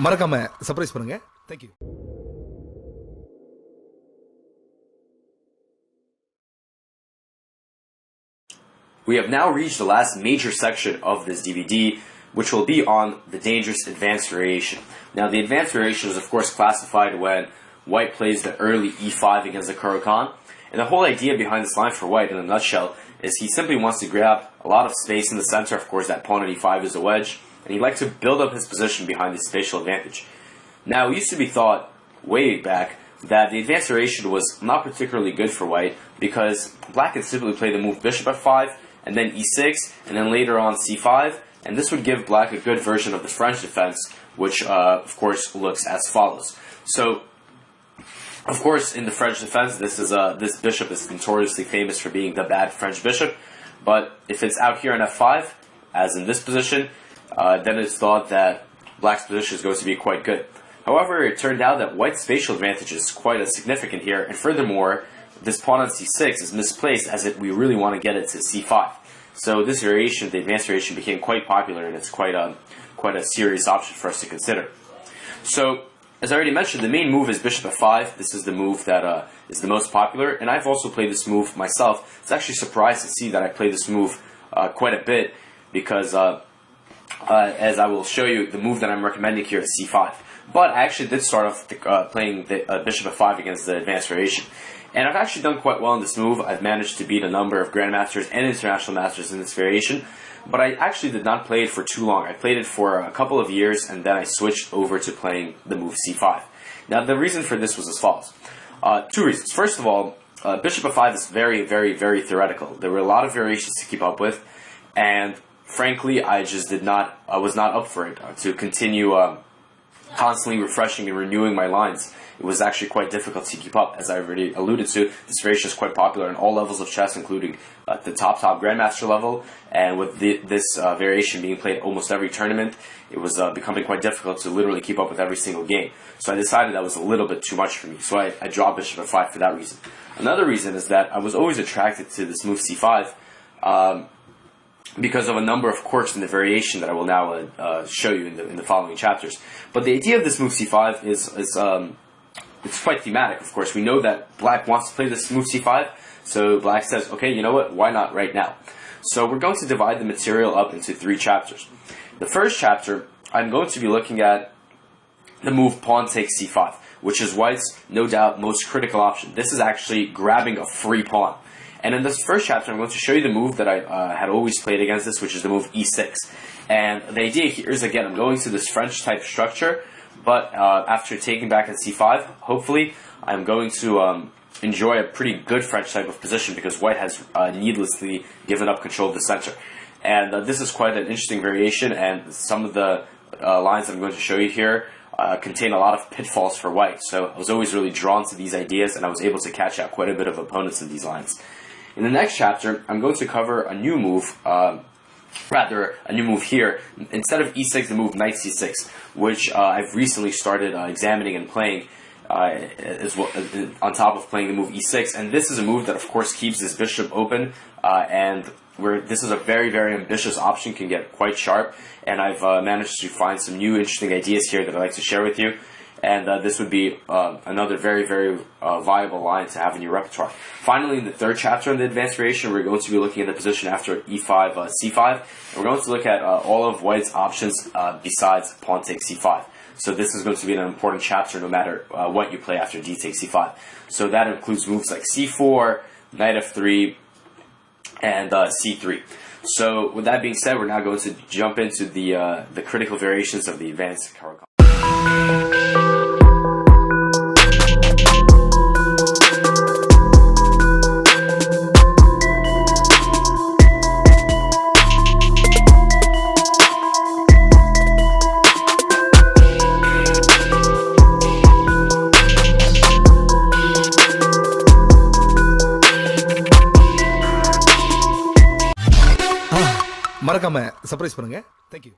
மறக்காம சர்ப்ரைஸ் பண்ணுங்க. Thank you. We have now reached the last major section of this DVD, which will be on the dangerous advanced variation. Now, the advanced variation is, of course, classified when white plays the early e5 against the Caro Kann. And the whole idea behind this line for white, in a nutshell, is he simply wants to grab a lot of space in the center. Of course, that pawn at e5 is a wedge, and he'd like to build up his position behind the spatial advantage. Now, it used to be thought, way back, that the advanced variation was not particularly good for white, because black could simply play the move bishop f5, and then e6, and then later on c5, and this would give black a good version of the French defense, which, of course, looks as follows. So, of course, in the French defense, this bishop is notoriously famous for being the bad French bishop, but if it's out here in f5, as in this position, then it's thought that black's position is going to be quite good. However, it turned out that white's spatial advantage is quite significant here, and furthermore, this pawn on c6 is misplaced, as we really want to get it to c5. So this variation, the advanced variation, became quite popular, and it's quite a serious option for us to consider. So, as I already mentioned, the main move is bishop f5. This is the move that is the most popular, and I've also played this move myself. It's actually surprised to see that I play this move quite a bit, because as I will show you, the move that I'm recommending here is c5. But I actually did start off playing the bishop f5 against the advanced variation. And I've actually done quite well in this move. I've managed to beat a number of grandmasters and international masters in this variation. But I actually did not play it for too long. I played it for a couple of years, and then I switched over to playing the move c5. Now, the reason for this was as follows. Two reasons. First of all, bishop f5 is very, very, very theoretical. There were a lot of variations to keep up with, and frankly, I was not up for it to continue constantly refreshing and renewing my lines. It was actually quite difficult to keep up. As I already alluded to, this variation is quite popular in all levels of chess, including the top grandmaster level, and with this variation being played almost every tournament, it was becoming quite difficult to literally keep up with every single game. So I decided that was a little bit too much for me, so I dropped bishop f5 for that reason. Another reason is that I was always attracted to this move c5, because of a number of quirks in the variation that I will now show you in the following chapters. But the idea of this move c5 is it's quite thematic, of course. We know that black wants to play this move c5, so black says, okay, you know what, why not right now? So we're going to divide the material up into 3 chapters. The first chapter, I'm going to be looking at the move pawn takes c5, which is white's, no doubt, most critical option. This is actually grabbing a free pawn. And in this first chapter, I'm going to show you the move that I had always played against this, which is the move e6. And the idea here is, again, I'm going to this French-type structure, but after taking back at c5, hopefully, I'm going to enjoy a pretty good French type of position, because white has needlessly given up control of the center. And this is quite an interesting variation, and some of the lines that I'm going to show you here contain a lot of pitfalls for white. So I was always really drawn to these ideas, and I was able to catch out quite a bit of opponents in these lines. In the next chapter, I'm going to cover a new move, a new move here. Instead of e6, the move knight c6, which I've recently started examining and playing as well, on top of playing the move e6. And this is a move that, of course, keeps this bishop open, and this is a very, very ambitious option, can get quite sharp. And I've managed to find some new interesting ideas here that I'd like to share with you. And this would be another very, very viable line to have in your repertoire. Finally, in the third chapter in the advanced variation, we're going to be looking at the position after e5, c5. And we're going to look at all of white's options besides pawn takes c5. So this is going to be an important chapter no matter what you play after d takes c5. So that includes moves like c4, knight f3, and c3. So with that being said, we're now going to jump into the critical variations of the advanced Caro. மறக்காம surprise பண்ணுங்க. Thank you.